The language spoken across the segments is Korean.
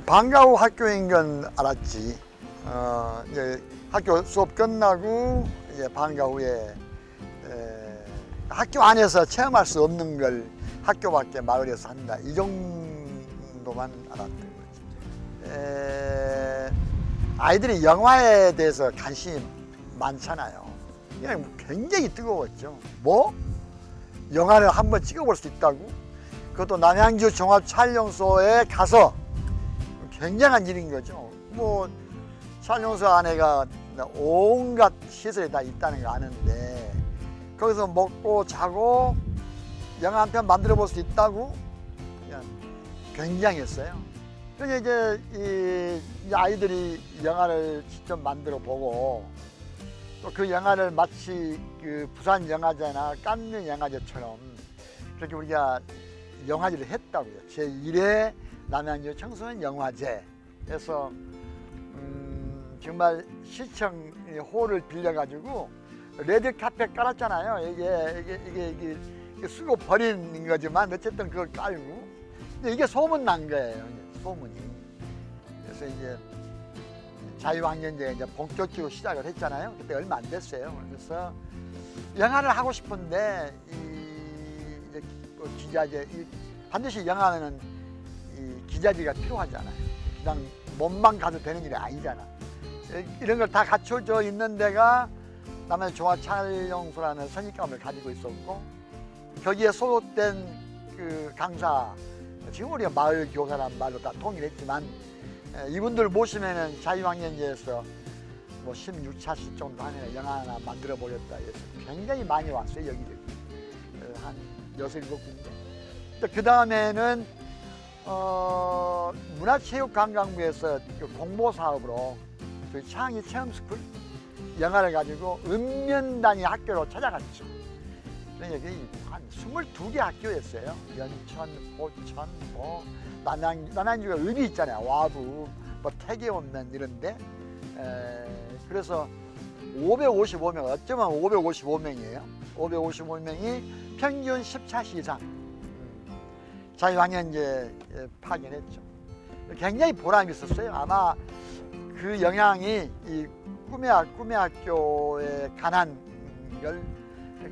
방과 후 학교인 건 알았지. 이제 학교 수업 끝나고 이제 방과 후에 학교 안에서 체험할 수 없는 걸 학교 밖에 마을에서 한다. 이 정도만 알았던 거지. 아이들이 영화에 대해서 관심이 많잖아요. 그냥 굉장히 뜨거웠죠. 뭐? 영화를 한번 찍어볼 수 있다고? 그것도 남양주 종합촬영소에 가서 굉장한 일인 거죠. 뭐 촬영소 안에가 온갖 시설이 다 있다는 거 아는데 거기서 먹고 자고 영화 한 편 만들어 볼 수 있다고? 그냥 굉장했어요. 그래서 이제 이 아이들이 영화를 직접 만들어 보고 또 그 영화를 마치 그 부산 영화제나 깐느 영화제처럼 그렇게 우리가 영화제를 했다고요. 제1회 남양주 청소년 영화제에서 정말 시청 홀을 빌려가지고 레드 카펫 깔았잖아요. 이게 쓰고 버리는 거지만 어쨌든 그걸 깔고 이게 소문 난 거예요. 소문이. 그래서 이제 자유학년제가 이제 본격적으로 시작을 했잖아요. 그때 얼마 안 됐어요. 그래서 영화를 하고 싶은데 이제 기자재 반드시 영화는 기자재가 필요하잖아요. 그냥 몸만 가도 되는 일이 아니잖아. 이런 걸 다 갖춰져 있는 데가 남양주 종합촬영소라는 선입감을 가지고 있었고 거기에 소속된 그 강사 지금 우리가 마을 교사란 말로 다 통일했지만 이분들 모시면은 자유학년제에서 뭐 16차씩 정도 하면 영화 하나 만들어 보겠다 해서 굉장히 많이 왔어요. 여기저기 한 6, 7군데. 그 다음에는 문화체육관광부에서 그 공모 사업으로 그 창의 체험스쿨 영화를 가지고 읍면단위 학교로 찾아갔죠. 그러니까 한 22개 학교였어요. 연천, 포천, 뭐 남양주가 읍이 있잖아요. 와부, 뭐 태계원면 이런데. 그래서 555명, 어쩌면 555명이에요. 555명이 평균 10차시 이상 자유학년제 파견했죠. 굉장히 보람이 있었어요. 아마 그 영향이 이 꿈의 학교에 관한 걸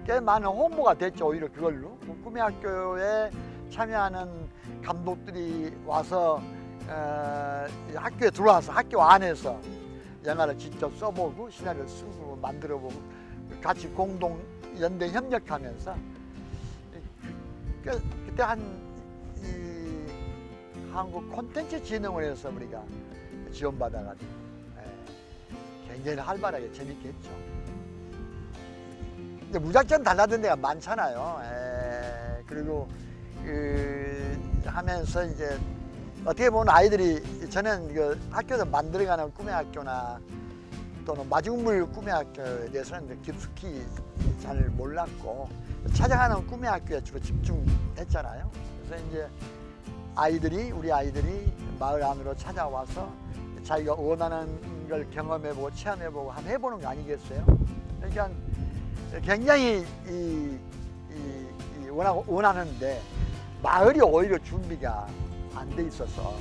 꽤 많은 홍보가 됐죠. 오히려 그걸로 꿈의 학교에 참여하는 감독들이 와서 학교에 들어와서 학교 안에서 영화를 직접 써보고 시나리오를 쓰고 만들어보고 같이 공동 연대 협력하면서 그때 한국 콘텐츠진흥원에서 우리가 지원받아가지고 굉장히 활발하게 재밌게 했죠. 근데 무작정 달라든 데가 많잖아요. 그리고 하면서 이제 어떻게 보면 아이들이 저는 그 학교에서 만들어가는 꿈의 학교나 또는 마중물 꿈의 학교에 대해서는 깊숙이 잘 몰랐고 찾아가는 꿈의 학교에 주로 집중했잖아요. 그래서 이제 우리 아이들이 마을 안으로 찾아와서 자기가 원하는 걸 경험해보고 체험해보고 한번 해보는 거 아니겠어요? 그러니까 굉장히 원하는데 마을이 오히려 준비가 안 돼 있어서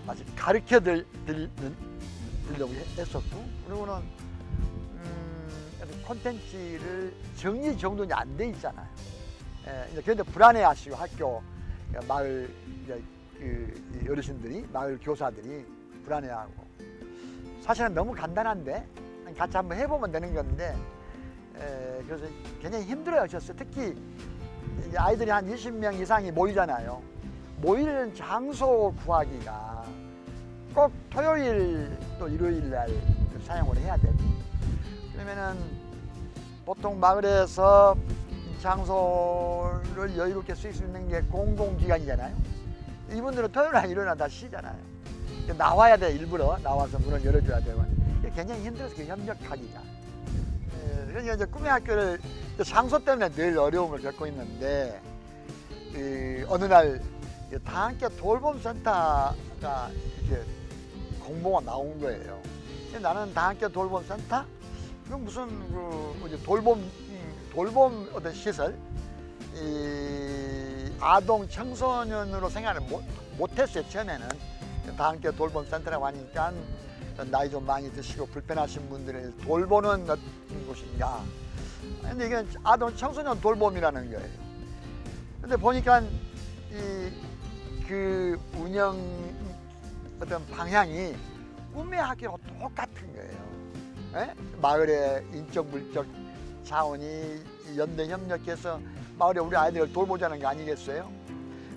마치 가르쳐 드리려고 했었고 그리고는 콘텐츠를 정리정돈이 안 돼 있잖아요. 그런데 불안해하시고 학교 마을 그 어르신들이 마을 교사들이 불안해하고 사실은 너무 간단한데 같이 한번 해보면 되는 건데 그래서 굉장히 힘들어하셨어요. 특히 이제 아이들이 한 20명 이상이 모이잖아요. 모이는 장소 구하기가 꼭 토요일 또 일요일 날 사용을 해야 되고 그러면은 보통 마을에서 장소를 여유롭게 쓸 수 있는 게 공공기관이잖아요. 이분들은 토요일 날 일요일 날 다 쉬잖아요. 나와야 돼. 일부러 나와서 문을 열어줘야 되고 굉장히 힘들어서 그 협력하기가. 그러니까 이제 꿈의 학교를 장소 때문에 늘 어려움을 겪고 있는데 어느 날 다함께 돌봄센터가 이렇게 공모가 나온 거예요. 나는 다함께 돌봄센터? 그 무슨 돌봄 어떤 시설? 아동 청소년으로 생각을 못했어요 처음에는. 다 함께 돌봄 센터라고 하니까 나이 좀 많이 드시고 불편하신 분들을 돌보는 어떤 곳인가. 근데 이게 아동 청소년 돌봄이라는 거예요. 근데 보니까 그 운영 어떤 방향이 꿈의 학교와 똑같은 거예요. 에? 마을의 인적 물적 자원이 연대 협력해서 마을에 우리 아이들을 돌보자는 게 아니겠어요?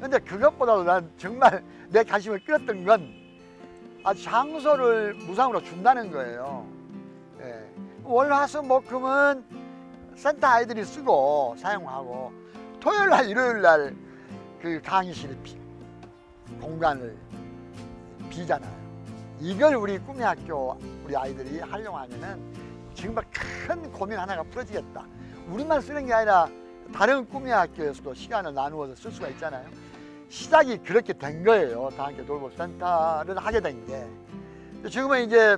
근데 그것보다도 난 정말 내 관심을 끌었던 건 장소를 무상으로 준다는 거예요. 예. 월, 화, 수, 목, 금은 센터 아이들이 쓰고 사용하고 토요일 날, 일요일 날 그 강의실 공간을 비잖아요. 이걸 우리 꿈의 학교 우리 아이들이 활용하면은 정말 큰 고민 하나가 풀어지겠다. 우리만 쓰는 게 아니라 다른 꿈의 학교에서도 시간을 나누어서 쓸 수가 있잖아요. 시작이 그렇게 된 거예요. 다 함께 돌봄 센터를 하게 된 게. 지금은 이제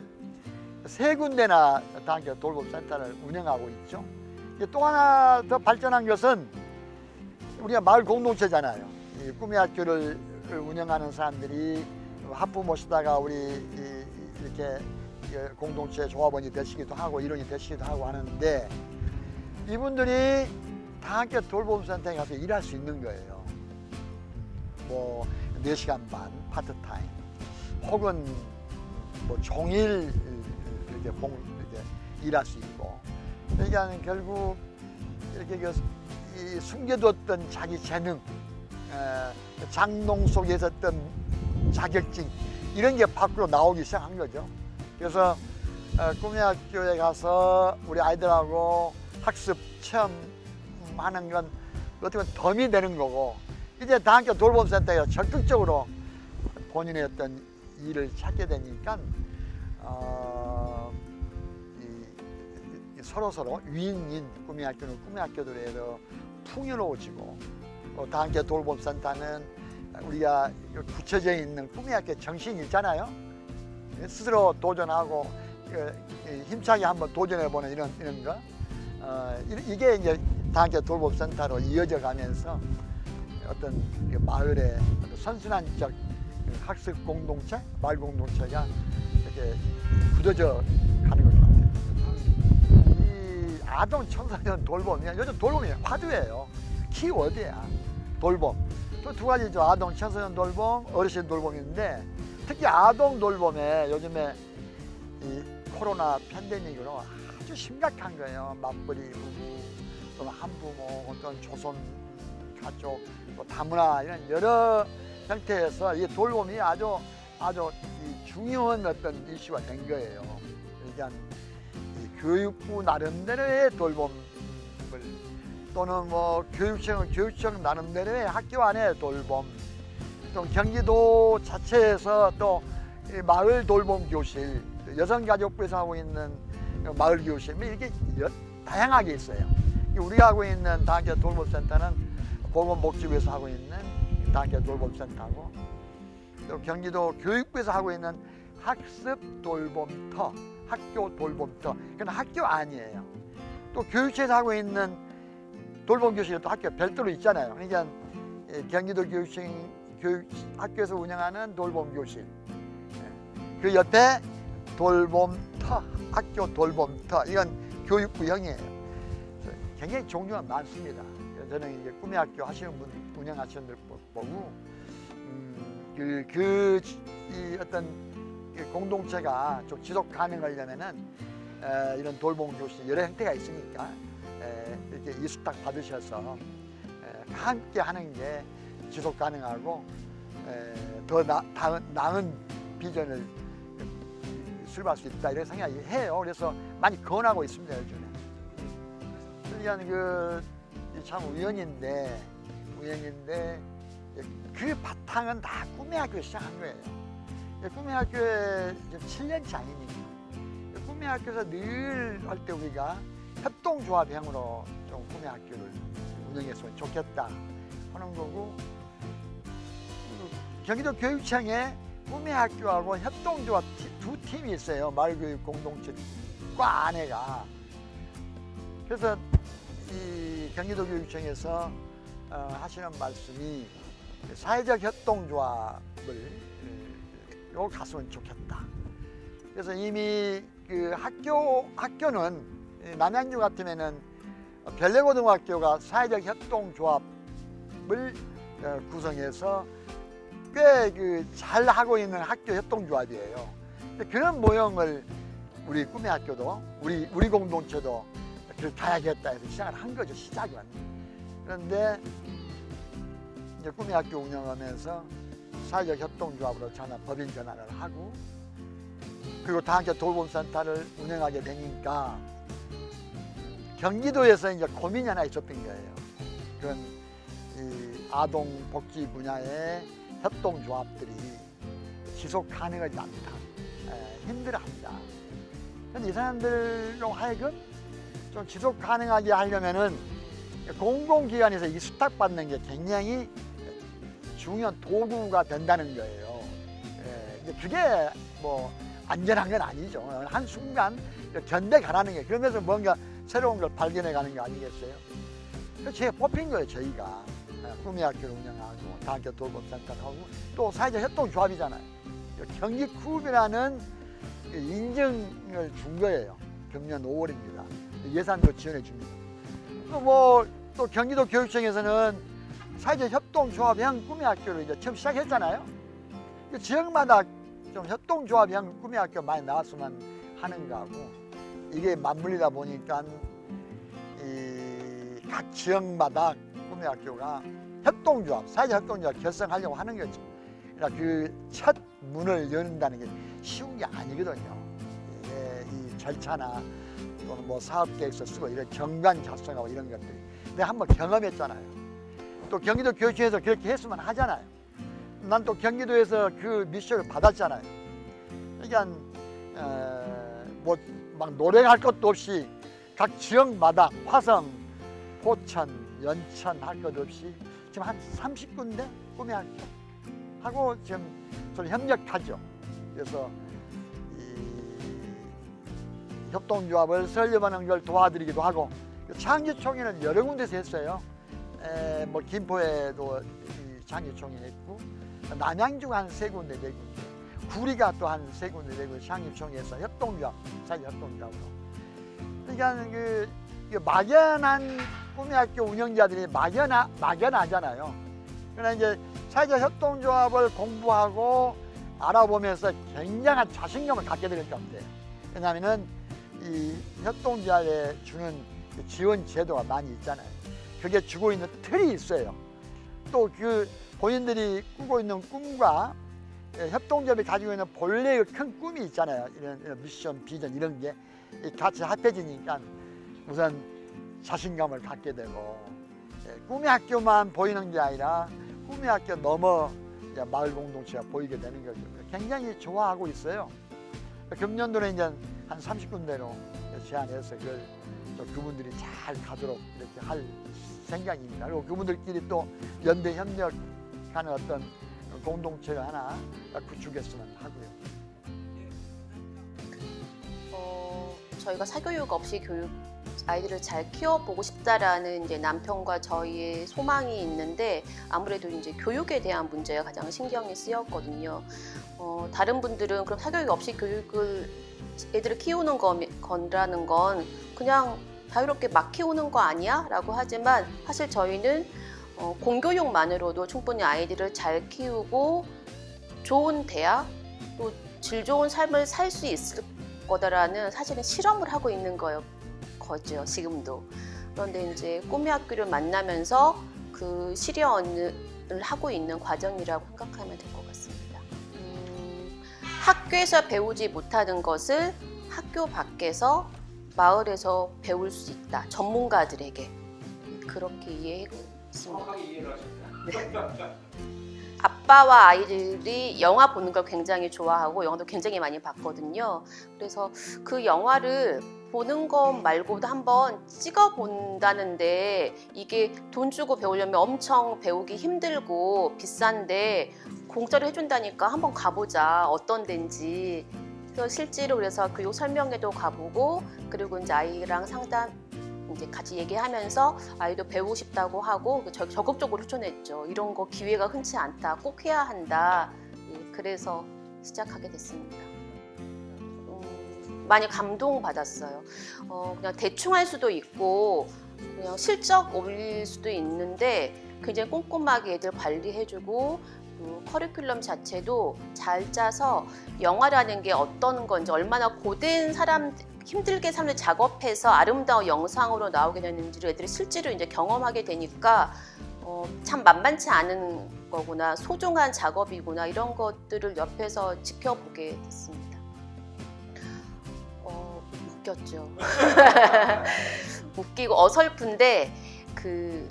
3군데나 다 함께 돌봄 센터를 운영하고 있죠. 또 하나 더 발전한 것은 우리가 마을 공동체잖아요. 이 꿈의 학교를 운영하는 사람들이 하프 모시다가 우리 이렇게 공동체 조합원이 되시기도 하고 일원이 되시기도 하고 하는데 이분들이 다 함께 돌봄 센터에 가서 일할 수 있는 거예요. 뭐 4시간 반 파트타임 혹은 뭐 종일 이렇게 일할 수 있고, 그러니까 결국 이렇게 이 숨겨뒀던 자기 재능, 장롱 속에 있었던 자격증 이런 게 밖으로 나오기 시작한 거죠. 그래서 꿈의 학교에 가서 우리 아이들하고 학습 체험하는 건 어떻게 보면 덤이 되는 거고, 이제 다 함께 돌봄센터에서 적극적으로 본인의 어떤 일을 찾게 되니까 서로서로 윈윈, 꿈의 학교는 꿈의 학교들에서 풍요로워지고, 다 함께 돌봄센터는 우리가 굳혀져 있는 꿈의 학교 정신이 있잖아요. 스스로 도전하고 힘차게 한번 도전해보는 이런 거, 이게 이제 다 함께 돌봄센터로 이어져 가면서 어떤 마을의 선순환적 학습 공동체, 마을 공동체가 이렇게 굳어져 가는 것 같아요. 이 아동 청소년 돌봄이 요즘 돌봄이 화두예요. 키워드야. 돌봄. 또 2가지죠. 아동 청소년 돌봄, 어르신 돌봄인데 특히 아동 돌봄에 요즘에 이 코로나 팬데믹으로 아주 심각한 거예요. 맞벌이 부부, 또는 한부모, 또는 조선 가족, 또 다문화 이런 여러 형태에서 이 돌봄이 아주 중요한 어떤 이슈가 된 거예요. 그러니까 이 교육부 나름대로의 돌봄을, 또는 뭐 교육청 나름대로의 학교 안의 돌봄, 또 경기도 자체에서 또 마을 돌봄 교실, 여성가족부에서 하고 있는 마을 교실, 이렇게 다양하게 있어요. 우리가 하고 있는 다 함께 돌봄센터는 보건복지부에서 하고 있는 다 함께 돌봄센터고, 또 경기도 교육부에서 하고 있는 학습 돌봄터, 학교 돌봄터, 그건 학교 아니에요. 또 교육청에서 하고 있는 돌봄교실은 또 학교 별도로 있잖아요. 그러니까 경기도 학교에서 운영하는 돌봄교실, 그 옆에 돌봄터, 학교 돌봄터, 이건 교육부형이에요. 굉장히 종류가 많습니다. 저는 이제 꿈의 학교 하시는 분, 운영하시는 분들 보고 이 어떤 공동체가 좀 지속 가능하려면은 이런 돌봄 교실 여러 형태가 있으니까 이렇게 이수탁 받으셔서 함께 하는 게 지속 가능하고 더 나은 비전을 수립할 수 있다, 이런 생각이 해요. 그래서 많이 권하고 있습니다, 요즘에. 그러니까 참 우연인데 그 바탕은 다 꿈의 학교에 시작한 거예요. 꿈의 학교에 7년치 아니니까. 꿈의 학교에서 늘 할 때 우리가 협동조합형으로 좀 꿈의 학교를 운영했으면 좋겠다 하는 거고, 경기도 교육청에 꿈의 학교하고 협동조합 2팀이 있어요. 마을교육 공동체과 안에가. 그래서 이 경기도 교육청에서 하시는 말씀이 사회적 협동조합을 요 갔으면 좋겠다. 그래서 이미 그 학교는 남양주 같으면은 별내고등학교가 사회적 협동조합을 구성해서 꽤 그 잘 하고 있는 학교 협동조합이에요. 그런 모형을 우리 꿈의 학교도 우리 공동체도 그걸 가야겠다 해서 시작을 한 거죠. 시작은. 그런데 이제 꿈의 학교 운영하면서 사회적 협동조합으로 법인 전환을 하고, 그리고 다학교 돌봄센터를 운영하게 되니까 경기도에서 이제 고민이 하나 있었던 거예요. 그런 이 아동 복지 분야의 협동조합들이 지속 가능하지 않다, 힘들어한다. 그런데 이 사람들로 하여금 좀 지속 가능하게 하려면은 공공기관에서 이 수탁받는 게 굉장히 중요한 도구가 된다는 거예요. 그게 뭐 안전한 건 아니죠. 한순간 견뎌가라는 게, 그러면서 뭔가 새로운 걸 발견해 가는 거 아니겠어요? 그래서 제가 뽑힌 거예요. 저희가 꿈의 학교를 운영하고 다학교 돌봄센터를 하고 또 사회적 협동조합이잖아요. 경기쿠업이라는 인증을 준 거예요. 금년 5월입니다. 예산도 지원해 줍니다. 또 경기도 교육청에서는 사회적 협동조합형 꿈의 학교를 이제 처음 시작했잖아요. 지역마다 좀 협동조합형 꿈의 학교 많이 나왔으면 하는 거하고, 이게 맞물리다 보니까 각 지역마다 꿈의 학교가 협동조합, 사회적 협동조합 결성하려고 하는 거죠. 그러니까 그 첫 문을 여는다는 게 쉬운 게 아니거든요. 이 절차나 또는 뭐 사업계획서 쓰고 이런 정관 작성하고 이런 것들이. 내가 한번 경험했잖아요. 또 경기도 교육청에서 그렇게 했으면 하잖아요. 난 또 경기도에서 그 미션을 받았잖아요. 그러니까 뭐 막 노력할 것도 없이 각 지역마다 화성, 포천, 연천 할 것 없이 지금 한 30군데 꿈의 학교 하고 지금 저는 협력하죠. 그래서 이 협동조합을 설립하는 걸 도와드리기도 하고, 창조총회는 여러 군데서 했어요. 뭐 김포에도 창조총회 했고, 남양주가 한 3군데, 4군데, 구리가 또 한 3군데, 4군데 창조총회에서 협동조합, 사회 협동조합으로. 그러니까 그 막연한 꿈의 학교 운영자들이 막연하잖아요. 그러나 이제 사회적 협동조합을 공부하고 알아보면서 굉장한 자신감을 갖게 될 것 같아요. 왜냐하면은 이 협동조합에 주는 지원 제도가 많이 있잖아요. 그게 주고 있는 틀이 있어요. 또 그 본인들이 꾸고 있는 꿈과 협동조합이 가지고 있는 본래의 큰 꿈이 있잖아요. 이런 미션, 비전 이런 게 같이 합해지니까 우선 자신감을 갖게 되고, 꿈의 학교만 보이는 게 아니라 꿈의 학교 넘어 마을 공동체가 보이게 되는 거죠. 굉장히 좋아하고 있어요. 금년도는 이제 한 30군데로 제안해서 그분들이 잘 가도록 이렇게 할 생각입니다. 그리고 그분들끼리 또 연대 협력하는 어떤 공동체를 하나 구축했으면 하고요. 저희가 사교육 없이 아이들을 잘 키워보고 싶다라는 이제 남편과 저희의 소망이 있는데, 아무래도 이제 교육에 대한 문제가 가장 신경이 쓰였거든요. 다른 분들은 그럼 사교육 없이 애들을 키우는 거라는 건 그냥 자유롭게 막 키우는 거 아니야? 라고 하지만 사실 저희는 공교육만으로도 충분히 아이들을 잘 키우고 좋은 대학, 또 질 좋은 삶을 살 수 있을 거다라는 사실은 실험을 하고 있는 거죠, 지금도. 그런데 이제 꿈의 학교를 만나면서 그 실현을 하고 있는 과정이라고 생각하면 될 것 같습니다. 학교에서 배우지 못하는 것을 학교 밖에서 마을에서 배울 수 있다. 전문가들에게. 그렇게 이해했습니다. 정확하게 이해를 하셨네요. 네. 아빠와 아이들이 영화 보는 걸 굉장히 좋아하고 영화도 굉장히 많이 봤거든요. 그래서 그 영화를 보는 것 말고도 한번 찍어 본다는데, 이게 돈 주고 배우려면 엄청 배우기 힘들고 비싼데 공짜로 해준다니까 한번 가보자, 어떤 데인지. 그래서 실제로 그래서 교육 설명회도 가보고, 그리고 이제 아이랑 상담 이제 같이 얘기하면서 아이도 배우고 싶다고 하고 적극적으로 추천했죠. 이런 거 기회가 흔치 않다, 꼭 해야 한다. 그래서 시작하게 됐습니다. 많이 감동받았어요. 그냥 대충 할 수도 있고 그냥 실적 올릴 수도 있는데 굉장히 꼼꼼하게 애들 관리해주고 커리큘럼 자체도 잘 짜서 영화라는 게 어떤 건지 얼마나 고된 힘들게 사람들 작업해서 아름다운 영상으로 나오게 되는지를 애들이 실제로 이제 경험하게 되니까 참 만만치 않은 거구나, 소중한 작업이구나 이런 것들을 옆에서 지켜보게 됐습니다. 웃겼죠. 웃기고 어설픈데 그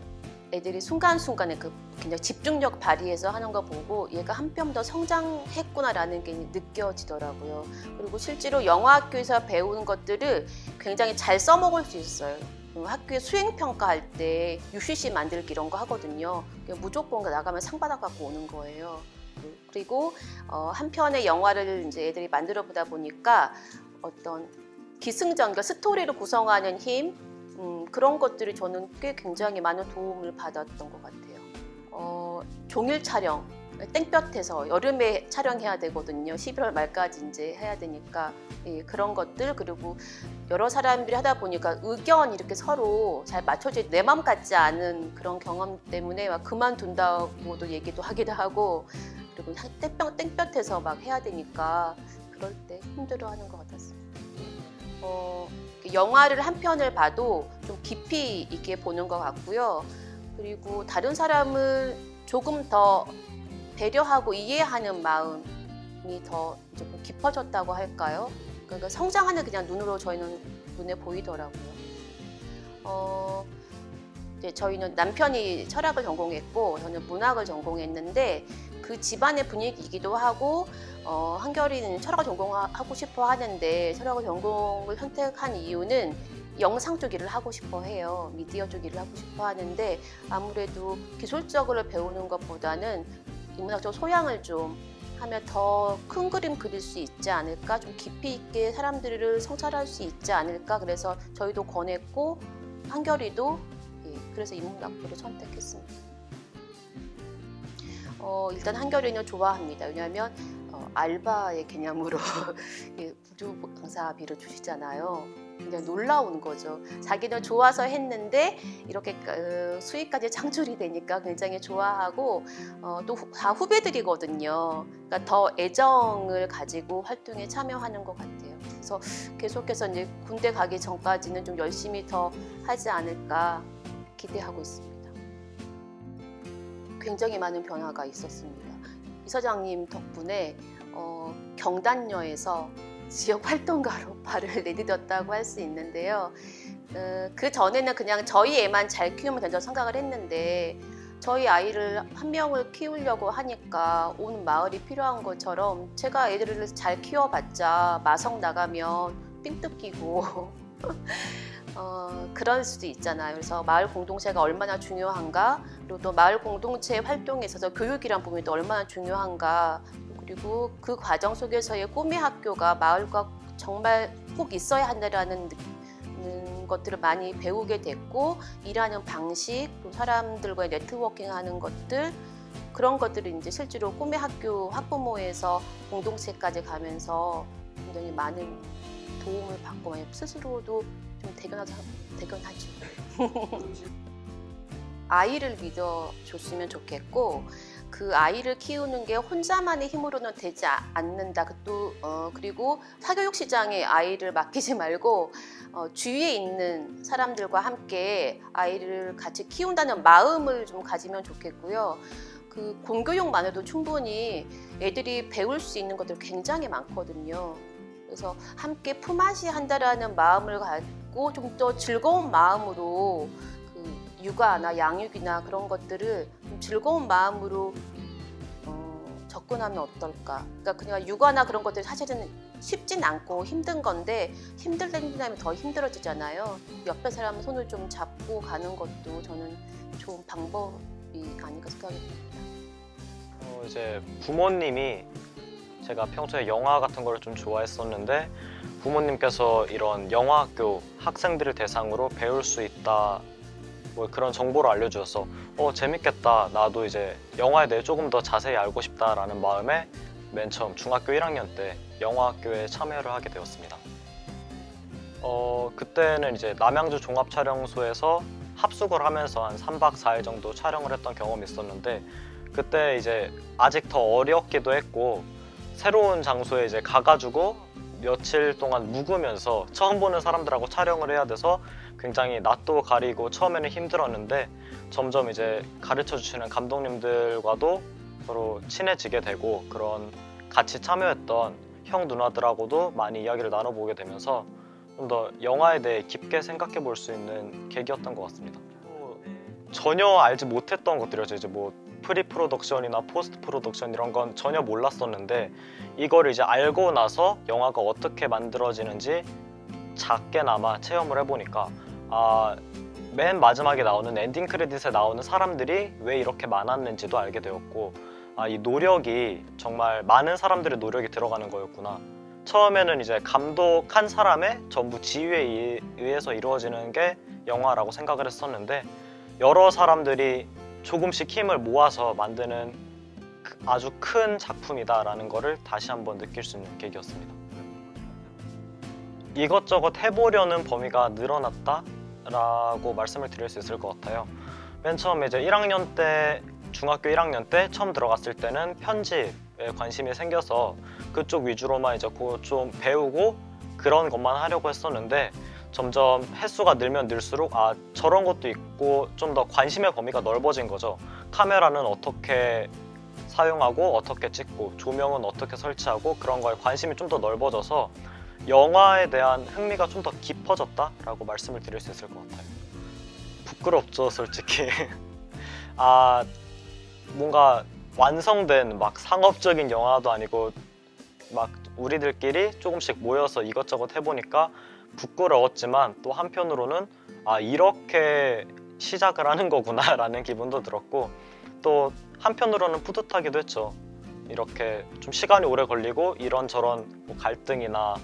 애들이 순간순간에 그 굉장히 집중력 발휘해서 하는 거 보고 얘가 한 뼘 더 성장했구나라는 게 느껴지더라고요. 그리고 실제로 영화학교에서 배우는 것들을 굉장히 잘 써먹을 수 있어요. 학교에 수행평가할 때 UCC 만들기 이런 거 하거든요. 무조건 나가면 상 받아갖고 오는 거예요. 그리고 한 편의 영화를 이제 애들이 만들어 보다 보니까 어떤 기승전, 그러니까 스토리를 구성하는 힘, 그런 것들이 저는 꽤 굉장히 많은 도움을 받았던 것 같아요. 종일 촬영, 땡볕에서 여름에 촬영해야 되거든요. 11월 말까지 이제 해야 되니까 그런 것들, 그리고 여러 사람들이 하다 보니까 의견 이렇게 서로 잘 맞춰져 내 맘 같지 않은 그런 경험 때문에 막 그만둔다고도 얘기도 하기도 하고, 그리고 땡볕에서 막 해야 되니까 그럴 때 힘들어하는 것 같았어요. 영화를 한 편을 봐도 좀 깊이 있게 보는 것 같고요. 그리고 다른 사람을 조금 더 배려하고 이해하는 마음이 더 조금 깊어졌다고 할까요? 그러니까 성장하는 그냥 눈으로 저희는 눈에 보이더라고요. 이제 저희는 남편이 철학을 전공했고 저는 문학을 전공했는데 그 집안의 분위기이기도 하고 한결이는 철학을 전공하고 싶어 하는데 철학을 전공을 선택한 이유는 영상 쪽 일을 하고 싶어 해요. 미디어 쪽 일을 하고 싶어 하는데 아무래도 기술적으로 배우는 것보다는 인문학적 소양을 좀 하면 더 큰 그림 그릴 수 있지 않을까, 좀 깊이 있게 사람들을 성찰할 수 있지 않을까, 그래서 저희도 권했고 한결이도 그래서 인문학부를 선택했습니다. 일단 한결이는 좋아합니다. 왜냐하면 알바의 개념으로 무주방사비를 주시잖아요. 그냥 놀라운 거죠. 자기는 좋아서 했는데 이렇게 수익까지 창출이 되니까 굉장히 좋아하고 또 다 후배들이거든요. 그러니까 더 애정을 가지고 활동에 참여하는 것 같아요. 그래서 계속해서 이제 군대 가기 전까지는 좀 열심히 더 하지 않을까 기대하고 있습니다. 굉장히 많은 변화가 있었습니다. 이사장님 덕분에 경단녀에서 지역 활동가로 발을 내디뎠다고 할 수 있는데요. 그 전에는 그냥 저희 애만 잘 키우면 된다고 생각을 했는데 저희 아이를 한 명을 키우려고 하니까 온 마을이 필요한 것처럼 제가 애들을 잘 키워봤자 마성 나가면 삥 뜯기고 그럴 수도 있잖아요. 그래서 마을 공동체가 얼마나 중요한가, 그리고 또 마을 공동체 활동에 있어서 교육이란 부분이 또 얼마나 중요한가, 그리고 그 과정 속에서의 꿈의 학교가 마을과 정말 꼭 있어야 한다는 것들을 많이 배우게 됐고, 일하는 방식, 또 사람들과의 네트워킹하는 것들, 그런 것들을 이제 실제로 꿈의 학교 학부모에서 공동체까지 가면서 굉장히 많은 도움을 받고 스스로도 좀 대견하죠. 아이를 믿어줬으면 좋겠고, 그 아이를 키우는 게 혼자만의 힘으로는 되지 않는다. 그리고 사교육 시장에 아이를 맡기지 말고 주위에 있는 사람들과 함께 아이를 같이 키운다는 마음을 좀 가지면 좋겠고요. 그 공교육만으로도 충분히 애들이 배울 수 있는 것들 굉장히 많거든요. 그래서 함께 품앗이 한다라는 마음을 갖고 좀 더 즐거운 마음으로 그 육아나 양육이나 그런 것들을 좀 즐거운 마음으로 접근하면 어떨까. 그러니까 그냥 육아나 그런 것들이 사실은 쉽진 않고 힘든 건데 힘들면 더 힘들어지잖아요. 옆에 사람 손을 좀 잡고 가는 것도 저는 좋은 방법이 아닌가 생각이 듭니다. 이제 부모님이 제가 평소에 영화 같은 걸 좀 좋아했었는데 부모님께서 이런 영화학교 학생들을 대상으로 배울 수 있다, 뭐 그런 정보를 알려주셔서 재밌겠다, 나도 이제 영화에 대해 조금 더 자세히 알고 싶다라는 마음에 맨 처음 중학교 1학년 때 영화학교에 참여를 하게 되었습니다. 그때는 이제 남양주 종합촬영소에서 합숙을 하면서 한 3박 4일 정도 촬영을 했던 경험이 있었는데, 그때 이제 아직 더 어렸기도 했고 새로운 장소에 이제 가가지고 며칠 동안 묵으면서 처음 보는 사람들하고 촬영을 해야 돼서 굉장히 낯도 가리고 처음에는 힘들었는데, 점점 이제 가르쳐 주시는 감독님들과도 서로 친해지게 되고, 그런 같이 참여했던 형 누나들하고도 많이 이야기를 나눠보게 되면서 좀 더 영화에 대해 깊게 생각해 볼 수 있는 계기였던 것 같습니다. 전혀 알지 못했던 것들이었죠. 이제 뭐 프리 프로덕션이나 포스트 프로덕션 이런 건 전혀 몰랐었는데, 이거를 이제 알고 나서 영화가 어떻게 만들어지는지 작게나마 체험을 해보니까, 맨 마지막에 나오는 엔딩 크레딧에 나오는 사람들이 왜 이렇게 많았는지도 알게 되었고, 이 노력이 정말 많은 사람들의 노력이 들어가는 거였구나. 처음에는 이제 감독한 사람의 전부 지휘에 의해서 이루어지는 게 영화라고 생각을 했었는데, 여러 사람들이 조금씩 힘을 모아서 만드는 아주 큰 작품이다라는 거를 다시 한번 느낄 수 있는 계기였습니다. 이것저것 해보려는 범위가 늘어났다라고 말씀을 드릴 수 있을 것 같아요. 맨 처음에 이제 1학년 때, 중학교 1학년 때 처음 들어갔을 때는 편집에 관심이 생겨서 그쪽 위주로만 이제 좀 배우고 그런 것만 하려고 했었는데, 점점 횟수가 늘면 늘수록 저런 것도 있고 좀 더 관심의 범위가 넓어진 거죠. 카메라는 어떻게 사용하고 어떻게 찍고 조명은 어떻게 설치하고 그런 거에 관심이 좀 더 넓어져서 영화에 대한 흥미가 좀 더 깊어졌다라고 말씀을 드릴 수 있을 것 같아요. 부끄럽죠, 솔직히. 뭔가 완성된 막 상업적인 영화도 아니고 막 우리들끼리 조금씩 모여서 이것저것 해보니까 부끄러웠지만, 또 한편으로는 이렇게 시작을 하는 거구나 라는 기분도 들었고, 또 한편으로는 뿌듯하기도 했죠. 이렇게 좀 시간이 오래 걸리고 이런저런 뭐 갈등이나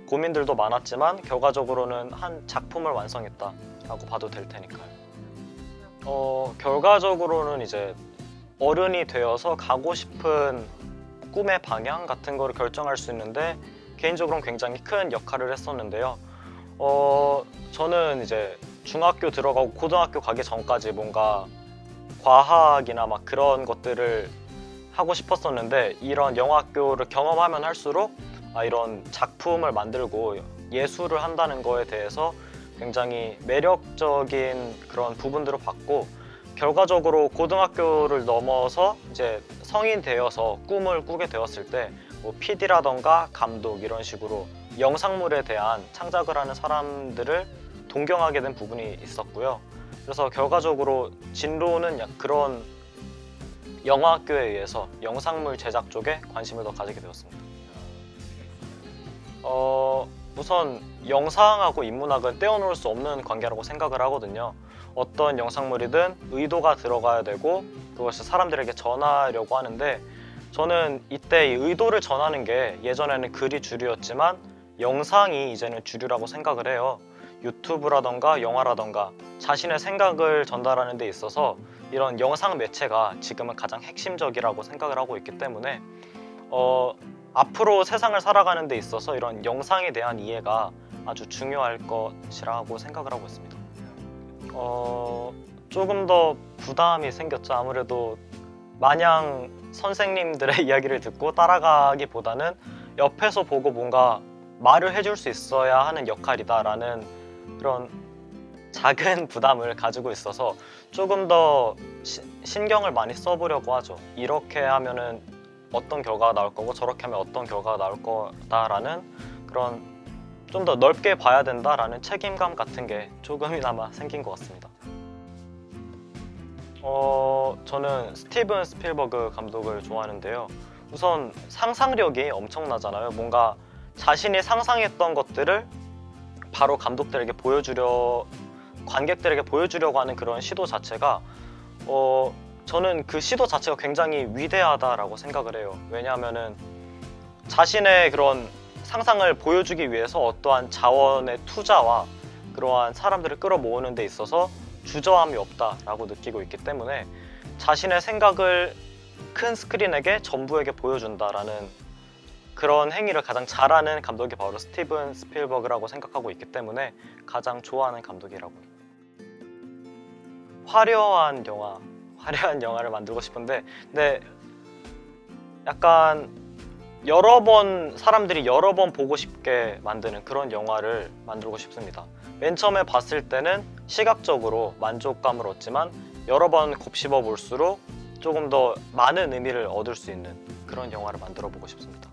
고민들도 많았지만 결과적으로는 한 작품을 완성했다라고 봐도 될 테니까요. 결과적으로는 이제 어른이 되어서 가고 싶은 꿈의 방향 같은 거를 결정할 수 있는데, 개인적으로는 굉장히 큰 역할을 했었는데요. 저는 이제 중학교 들어가고 고등학교 가기 전까지 뭔가 과학이나 막 그런 것들을 하고 싶었었는데, 이런 영화학교를 경험하면 할수록 이런 작품을 만들고 예술을 한다는 거에 대해서 굉장히 매력적인 그런 부분들을 봤고, 결과적으로 고등학교를 넘어서 이제 성인 되어서 꿈을 꾸게 되었을 때 뭐 PD라던가 감독 이런 식으로 영상물에 대한 창작을 하는 사람들을 동경하게 된 부분이 있었고요. 그래서 결과적으로 진로는 그런 영화학교에 의해서 영상물 제작 쪽에 관심을 더 가지게 되었습니다. 우선 영상하고 인문학은 떼어놓을 수 없는 관계라고 생각을 하거든요. 어떤 영상물이든 의도가 들어가야 되고 그것을 사람들에게 전하려고 하는데, 저는 이때 이 의도를 전하는 게 예전에는 글이 주류였지만 영상이 이제는 주류라고 생각을 해요. 유튜브라던가 영화라던가 자신의 생각을 전달하는 데 있어서 이런 영상 매체가 지금은 가장 핵심적이라고 생각을 하고 있기 때문에 앞으로 세상을 살아가는 데 있어서 이런 영상에 대한 이해가 아주 중요할 것이라고 생각을 하고 있습니다. 조금 더 부담이 생겼죠. 아무래도 마냥 선생님들의 이야기를 듣고 따라가기보다는 옆에서 보고 뭔가 말을 해줄 수 있어야 하는 역할이다라는 그런 작은 부담을 가지고 있어서 조금 더 신경을 많이 써보려고 하죠. 이렇게 하면은 어떤 결과가 나올 거고 저렇게 하면 어떤 결과가 나올 거다라는 그런 좀 더 넓게 봐야 된다라는 책임감 같은 게 조금이나마 생긴 것 같습니다. 저는 스티븐 스필버그 감독을 좋아하는데요. 우선 상상력이 엄청나잖아요. 뭔가 자신이 상상했던 것들을 바로 감독들에게 관객들에게 보여주려고 하는 그런 시도 자체가 저는 그 시도 자체가 굉장히 위대하다라고 생각을 해요. 왜냐하면은 자신의 그런 상상을 보여주기 위해서 어떠한 자원의 투자와 그러한 사람들을 끌어모으는 데 있어서 주저함이 없다라고 느끼고 있기 때문에 자신의 생각을 큰 스크린에게 전부에게 보여준다라는 그런 행위를 가장 잘하는 감독이 바로 스티븐 스필버그라고 생각하고 있기 때문에 가장 좋아하는 감독이라고. 화려한 영화를 만들고 싶은데, 근데 약간 사람들이 여러 번 보고 싶게 만드는 그런 영화를 만들고 싶습니다. 맨 처음에 봤을 때는 시각적으로 만족감을 얻지만 여러 번 곱씹어 볼수록 조금 더 많은 의미를 얻을 수 있는 그런 영화를 만들어 보고 싶습니다.